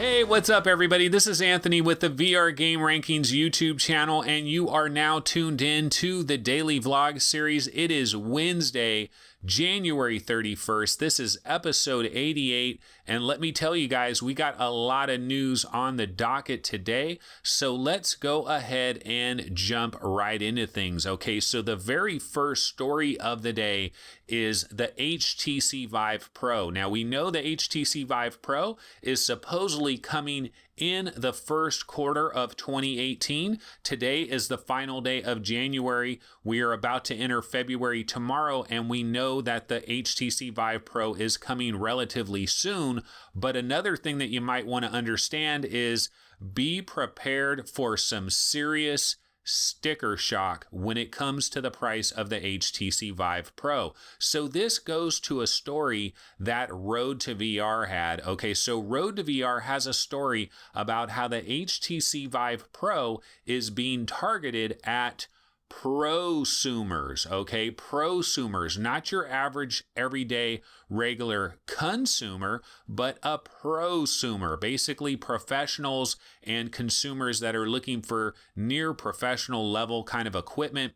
Hey, what's up, everybody? This is Anthony with the VR Game Rankings YouTube channel, and you are now tuned in to the daily vlog series. It is Wednesday, January 31st. This is episode 88, and let me tell you guys, we got a lot of news on the docket today, so let's go ahead and jump right into things. Okay, so the very first story of the day is the HTC Vive Pro. Now, we know the HTC Vive Pro is supposedly coming in the first quarter of 2018. Today is the final day of January. We are about to enter February tomorrow, and we know that the HTC Vive Pro is coming relatively soon. But another thing that you might want to understand is be prepared for some serious sticker shock when it comes to the price of the HTC Vive Pro. So this goes to a story that Road to VR had. Okay, so Road to VR has a story about how the HTC Vive Pro is being targeted at prosumers, okay? Prosumers, not your average, everyday, regular consumer, but a prosumer, basically professionals and consumers that are looking for near professional level kind of equipment.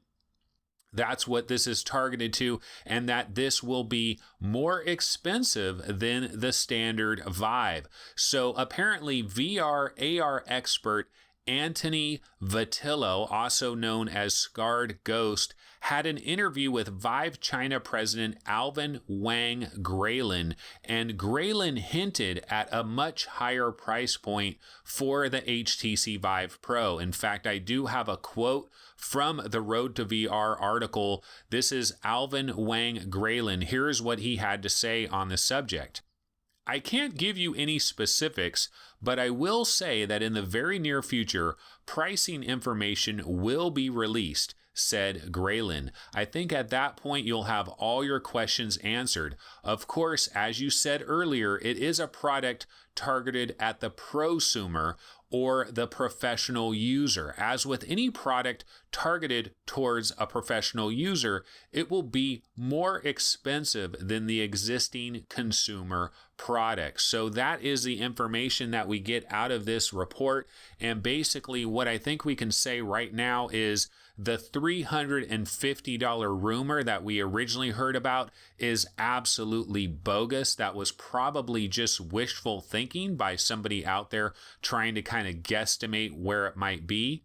That's what this is targeted to, and that this will be more expensive than the standard Vive. So apparently VR AR expert Anthony Vatillo, also known as Scarred Ghost, had an interview with Vive China president Alvin Wang Graylin, and Graylin hinted at a much higher price point for the HTC Vive Pro. In fact, I do have a quote from the Road to VR article. This is Alvin Wang Graylin. Here's what he had to say on the subject. I can't give you any specifics, but I will say that in the very near future, pricing information will be released, said Graylin. I think at that point you'll have all your questions answered. Of course, as you said earlier, it is a product targeted at the prosumer or the professional user. As with any product targeted towards a professional user, it will be more expensive than the existing consumer product. So that is the information that we get out of this report. And basically what I think we can say right now is the $350 rumor that we originally heard about is absolutely bogus. That was probably just wishful thinking by somebody out there trying to kind of guesstimate where it might be.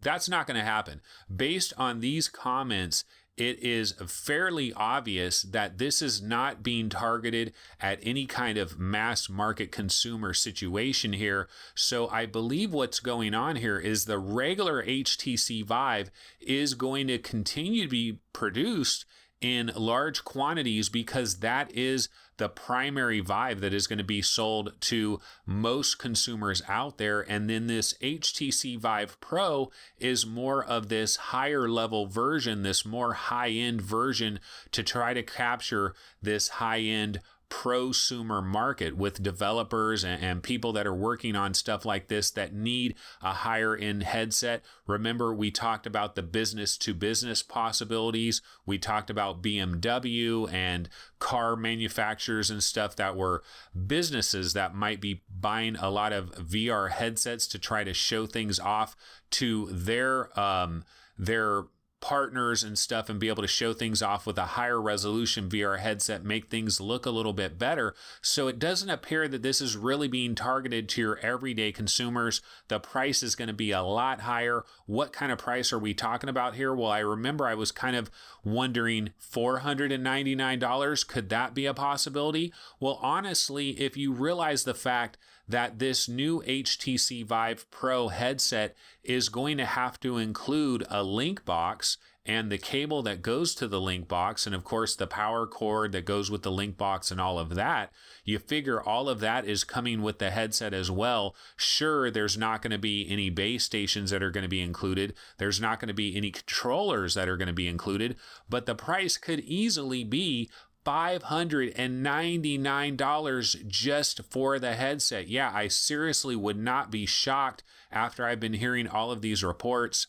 That's not going to happen. Based on these comments, it is fairly obvious that this is not being targeted at any kind of mass market consumer situation here. So I believe what's going on here is the regular HTC Vive is going to continue to be produced in large quantities because that is the primary Vive that is going to be sold to most consumers out there. And then this HTC Vive Pro is more of this higher level version, this more high-end version to try to capture this high-end prosumer market with developers and people that are working on stuff like this that need a higher end headset. Remember, we talked about the business to business possibilities. We talked about BMW and car manufacturers and stuff that were businesses that might be buying a lot of VR headsets to try to show things off to their partners and stuff and be able to show things off with a higher resolution VR headset, make things look a little bit better. So it doesn't appear that this is really being targeted to your everyday consumers. The price is going to be a lot higher. What kind of price are we talking about here? Well, I remember I was kind of wondering $499. Could that be a possibility? Well, honestly, if you realize the fact that this new HTC Vive Pro headset is going to have to include a link box and the cable that goes to the link box, and of course the power cord that goes with the link box and all of that, you figure all of that is coming with the headset as well. Sure, there's not going to be any base stations that are going to be included. There's not going to be any controllers that are going to be included, but the price could easily be $599 just for the headset. Yeah, I seriously would not be shocked after I've been hearing all of these reports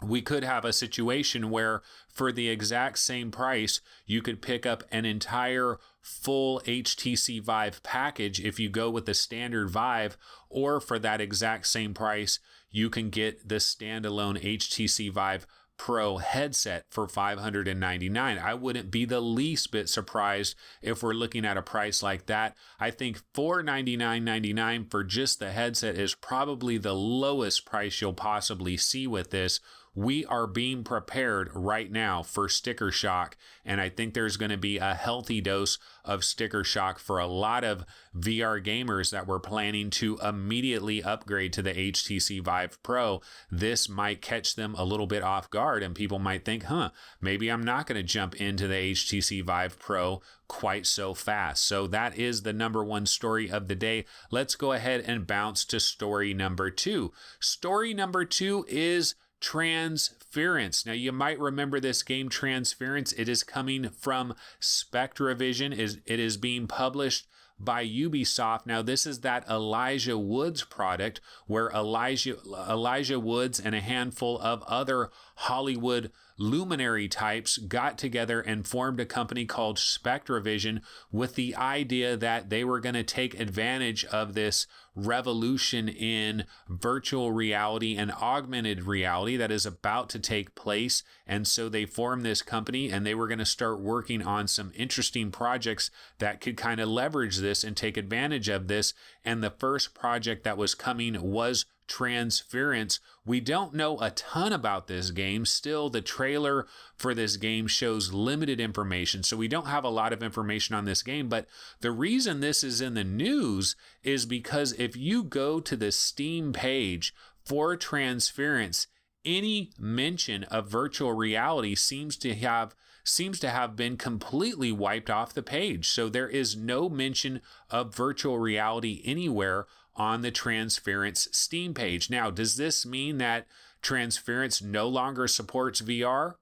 we could have a situation where for the exact same price, you could pick up an entire full HTC Vive package if you go with the standard Vive, or for that exact same price, you can get the standalone HTC Vive Pro headset for $599. I wouldn't be the least bit surprised if we're looking at a price like that. I think $499.99 for just the headset is probably the lowest price you'll possibly see with this. We are being prepared right now for sticker shock, and I think there's going to be a healthy dose of sticker shock for a lot of VR gamers that were planning to immediately upgrade to the HTC Vive Pro. This might catch them a little bit off guard, and people might think, maybe I'm not going to jump into the HTC Vive Pro quite so fast. So that is the number one story of the day. Let's go ahead and bounce to story number two. Story number two is Transference. Now, you might remember this game, Transference. It is coming from SpectraVision. It is being published by Ubisoft. Now, this is that Elijah Woods product where Elijah Woods and a handful of other Hollywood luminary types got together and formed a company called SpectraVision with the idea that they were going to take advantage of this revolution in virtual reality and augmented reality that is about to take place. And so they formed this company, and they were going to start working on some interesting projects that could kind of leverage this and take advantage of this. And the first project that was coming was Transference. We don't know a ton about this game. Still, the trailer for this game shows limited information, so we don't have a lot of information on this game. But the reason this is in the news is because if you go to the Steam page for Transference, any mention of virtual reality seems to have been completely wiped off the page. So there is no mention of virtual reality anywhere on the Transference Steam page. Now, does this mean that Transference no longer supports VR?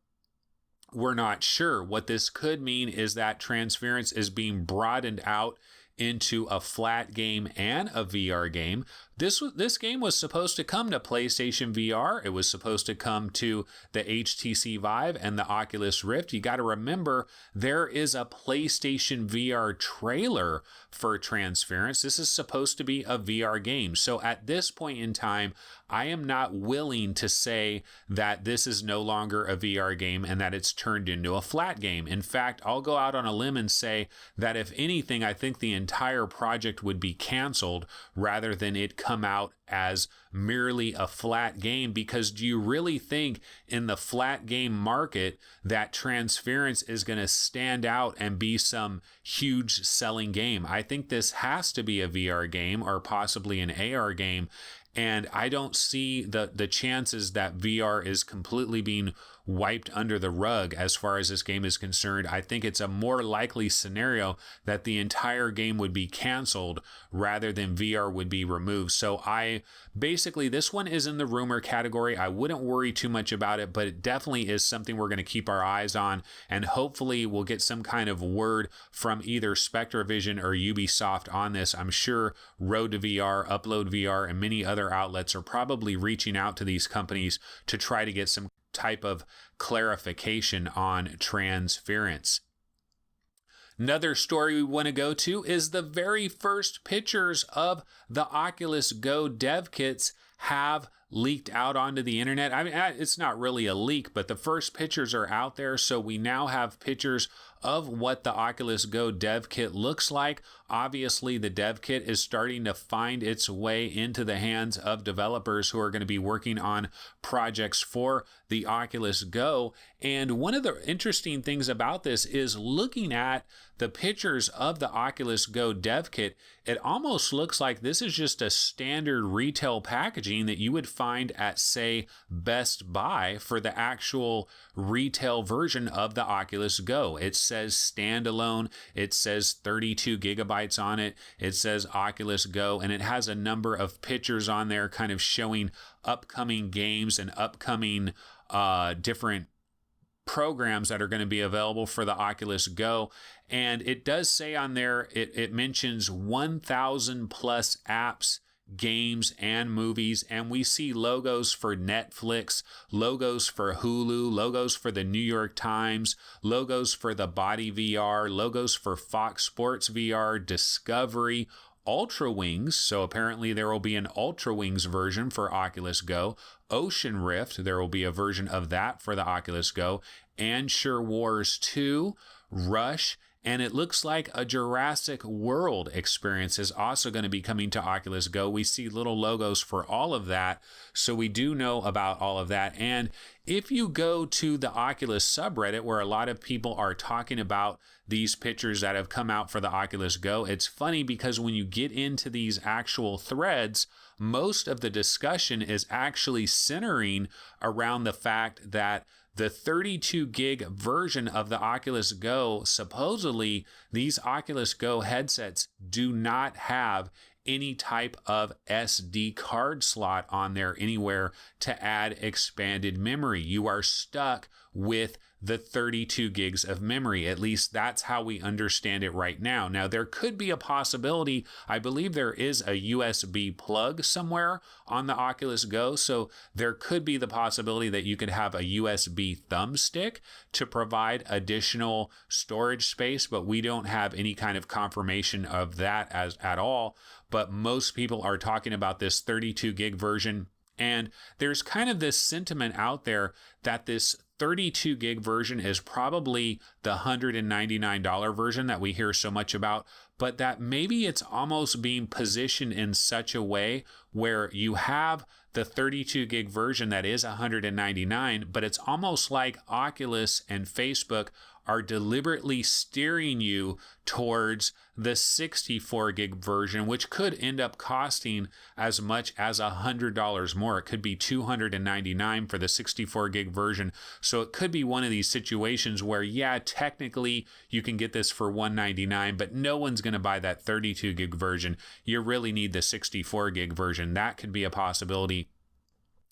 We're not sure. What this could mean is that Transference is being broadened out into a flat game and a VR game. This game was supposed to come to PlayStation VR. It was supposed to come to the HTC Vive and the Oculus Rift. You got to remember, there is a PlayStation VR trailer for Transference. This is supposed to be a VR game. So at this point in time, I am not willing to say that this is no longer a VR game and that it's turned into a flat game. In fact, I'll go out on a limb and say that if anything, I think the entire project would be canceled rather than it come out as merely a flat game. Because do you really think in the flat game market that Transference is going to stand out and be some huge selling game? I think this has to be a VR game or possibly an AR game. And I don't see the chances that VR is completely being wiped under the rug as far as this game is concerned. I think it's a more likely scenario that the entire game would be canceled rather than VR would be removed. So this one is in the rumor category. I wouldn't worry too much about it, but it definitely is something we're going to keep our eyes on, and hopefully we'll get some kind of word from either SpectraVision or Ubisoft on this. I'm sure Road to VR, Upload VR, and many other outlets are probably reaching out to these companies to try to get some type of clarification on Transference. Another story we want to go to is the very first pictures of the Oculus Go dev kits have leaked out onto the internet. I mean, it's not really a leak, but the first pictures are out there. So we now have pictures of what the Oculus Go dev kit looks like. Obviously, the dev kit is starting to find its way into the hands of developers who are going to be working on projects for the Oculus Go. And one of the interesting things about this is looking at the pictures of the Oculus Go dev kit, it almost looks like this is just a standard retail packaging that you would find at, say, Best Buy for the actual retail version of the Oculus Go. It says standalone, it says 32 gigabytes on it, it says Oculus Go, and it has a number of pictures on there kind of showing upcoming games and upcoming different programs that are going to be available for the Oculus Go. And it does say on there, it mentions 1,000 plus apps games and movies, and we see logos for Netflix, logos for Hulu, logos for the New York Times, logos for the Body VR, logos for Fox Sports VR, Discovery, Ultra Wings, so apparently there will be an Ultra Wings version for Oculus Go, Ocean Rift, there will be a version of that for the Oculus Go, Answer Wars 2, Rush, and it looks like a Jurassic World experience is also going to be coming to Oculus Go. We see little logos for all of that, so we do know about all of that. And if you go to the Oculus subreddit, where a lot of people are talking about these pictures that have come out for the Oculus Go, it's funny because when you get into these actual threads, most of the discussion is actually centering around the fact that the 32 gig version of the Oculus Go, supposedly these Oculus Go headsets do not have any type of SD card slot on there anywhere to add expanded memory. You are stuck with the 32 gigs of memory. At least that's how we understand it right now. Now, there could be a possibility. I believe there is a USB plug somewhere on the Oculus Go, so there could be the possibility that you could have a USB thumbstick to provide additional storage space, but we don't have any kind of confirmation of that at all. But most people are talking about this 32 gig version, and there's kind of this sentiment out there that this 32 gig version is probably the $199 version that we hear so much about, but that maybe it's almost being positioned in such a way where you have the 32 gig version that is $199, but it's almost like Oculus and Facebook are deliberately steering you towards the 64 gig version, which could end up costing as much as $100 more. It could be $299 for the 64 gig version. So it could be one of these situations where, yeah, technically you can get this for $199, but no one's going to buy that 32 gig version. You really need the 64 gig version. That could be a possibility.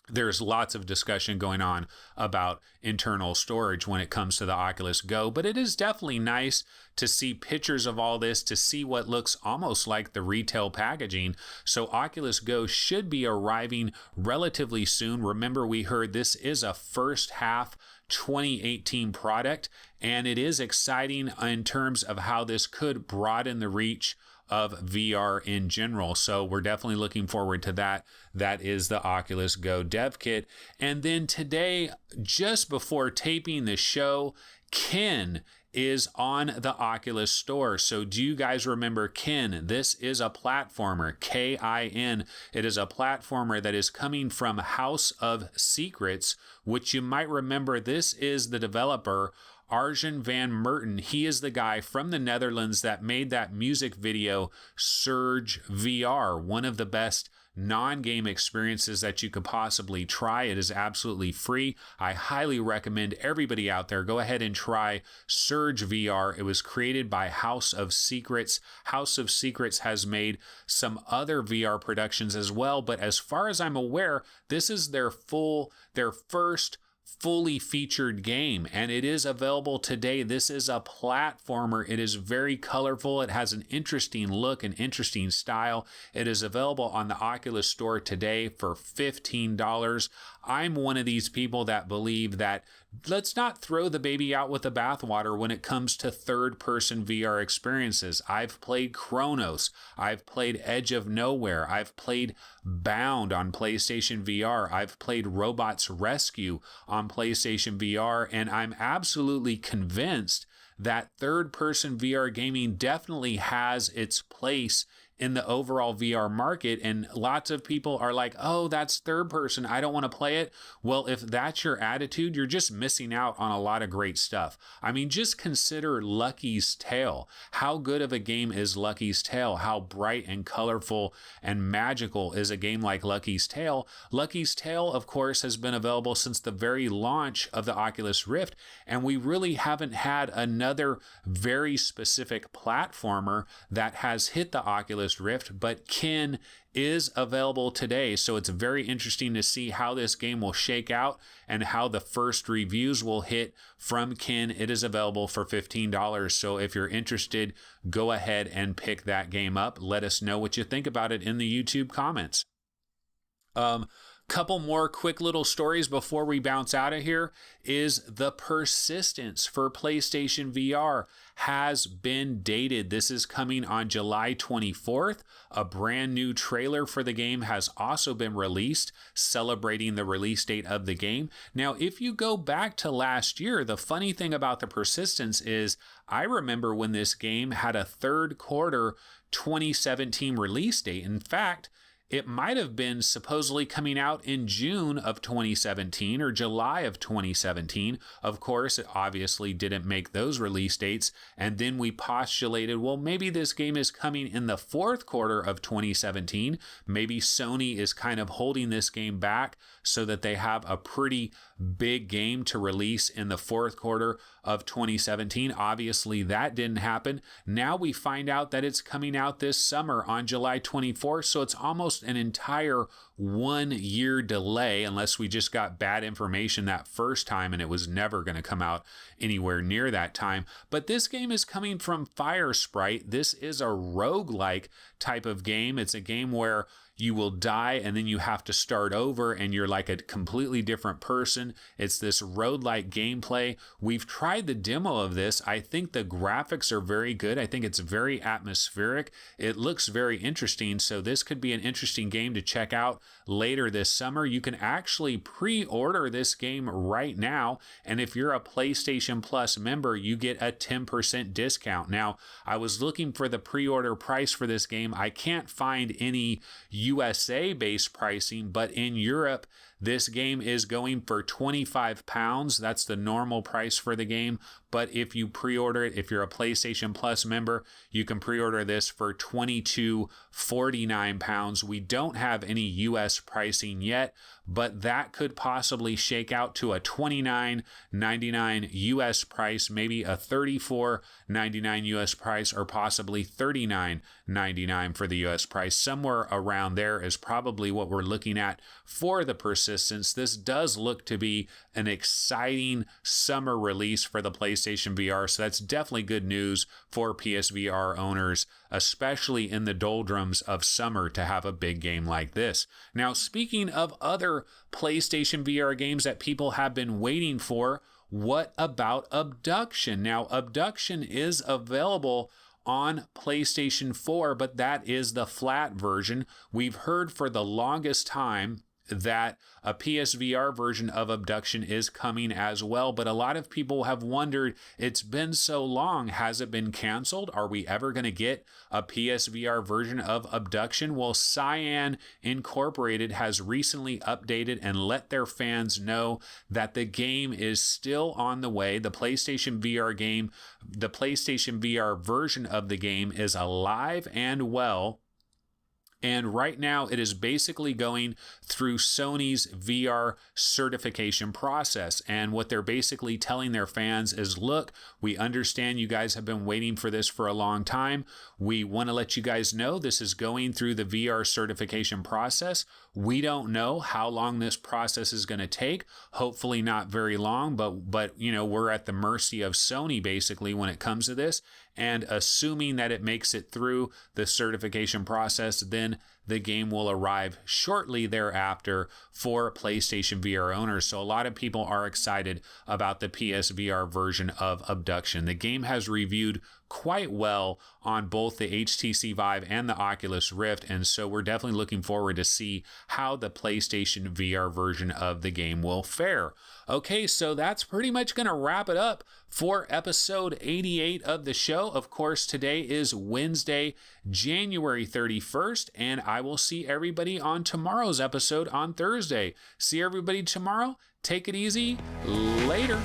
There's lots of discussion going on about internal storage when it comes to the Oculus Go, but it is definitely nice to see pictures of all this, to see what looks almost like the retail packaging. So Oculus Go should be arriving relatively soon. Remember, we heard this is a first half 2018 product, and it is exciting in terms of how this could broaden the reach of VR in general. So we're definitely looking forward to that. That is the Oculus Go Dev Kit. And then today, just before taping the show, Kin is on the Oculus Store. So do you guys remember Kin? This is a platformer, Kin. It is a platformer that is coming from House of Secrets, which you might remember. This is the developer Arjen van Merten. He is the guy from the Netherlands that made that music video Surge VR, one of the best non-game experiences that you could possibly try. It is absolutely free. I highly recommend everybody out there go ahead and try Surge VR. It was created by House of Secrets. House of Secrets has made some other VR productions as well, but as far as I'm aware, this is their first fully featured game, and it is available today. This is a platformer. It is very colorful. It has an interesting look, an interesting style. It is available on the Oculus Store today for $15. I'm one of these people that believe that let's not throw the baby out with the bathwater when it comes to third-person VR experiences. I've played Chronos. I've played Edge of Nowhere. I've played Bound on PlayStation VR. I've played Robots Rescue on PlayStation VR, and I'm absolutely convinced that third-person VR gaming definitely has its place in the overall VR market. And lots of people are like, oh, that's third person, I don't want to play it. Well, if that's your attitude, you're just missing out on a lot of great stuff. I mean, just consider Lucky's Tale. How good of a game is Lucky's Tale? How bright and colorful and magical is a game like Lucky's Tale? Lucky's Tale, of course, has been available since the very launch of the Oculus Rift, and we really haven't had another very specific platformer that has hit the Oculus Oculus Rift, but Kin is available today. So it's very interesting to see how this game will shake out and how the first reviews will hit from Kin. It is available for $15. So if you're interested, go ahead and pick that game up. Let us know what you think about it in the YouTube comments. Couple more quick little stories before we bounce out of here is the Persistence for PlayStation VR has been dated. This is coming on July 24th. A brand new trailer for the game has also been released, celebrating the release date of the game. Now, if you go back to last year, the funny thing about the Persistence is I remember when this game had a third quarter 2017 release date. In fact, it might have been supposedly coming out in June of 2017 or July of 2017. Of course, it obviously didn't make those release dates. And then we postulated, well, maybe this game is coming in the fourth quarter of 2017. Maybe Sony is kind of holding this game back so that they have a pretty big game to release in the fourth quarter of 2017. Obviously, that didn't happen. Now we find out that it's coming out this summer on July 24th. So it's almost an entire 1 year delay, unless we just got bad information that first time and it was never going to come out anywhere near that time. But this game is coming from Firesprite. This is a roguelike type of game. It's a game where you will die and then you have to start over and you're like a completely different person. It's this roguelike gameplay. We've tried the demo of this. I think the graphics are very good. I think it's very atmospheric. It looks very interesting. So this could be an interesting game to check out later this summer. You can actually pre-order this game right now. And if you're a PlayStation Plus member, you get a 10% discount. Now, I was looking for the pre-order price for this game. I can't find any USA-based pricing, but in Europe, this game is going for £25. That's the normal price for the game. But if you pre-order it, if you're a PlayStation Plus member, you can pre-order this for £22.49. We don't have any US pricing yet, but that could possibly shake out to a $29.99 US price, maybe a $34.99 US price, or possibly $39.99 for the US price. Somewhere around there is probably what we're looking at for the Persistence. This does look to be an exciting summer release for the PlayStation VR, so that's definitely good news for PSVR owners, especially in the doldrums of summer, to have a big game like this. Now, speaking of other PlayStation VR games that people have been waiting for, what about Abduction? Now, Abduction is available on PlayStation 4, but that is the flat version. We've heard for the longest time that a PSVR version of Abduction is coming as well, but a lot of people have wondered, it's been so long, has it been canceled? Are we ever going to get a PSVR version of Abduction? Well, Cyan Incorporated has recently updated and let their fans know that the game is still on the way. The PlayStation VR game, the PlayStation VR version of the game is alive and well. And right now, it is basically going through Sony's VR certification process. And what they're basically telling their fans is, look, we understand you guys have been waiting for this for a long time. We want to let you guys know this is going through the VR certification process. We don't know how long this process is going to take. Hopefully not very long, but you know, we're at the mercy of Sony basically when it comes to this. And assuming that it makes it through the certification process, then the game will arrive shortly thereafter for PlayStation VR owners. So a lot of people are excited about the PSVR version of Abduction. The game has reviewed quite well on both the HTC Vive and the Oculus Rift, and so we're definitely looking forward to see how the PlayStation VR version of the game will fare. Okay, so that's pretty much going to wrap it up for episode 88 of the show. Of course, today is Wednesday, January 31st, and I will see everybody on tomorrow's episode on Thursday. See everybody tomorrow. Take it easy. Later.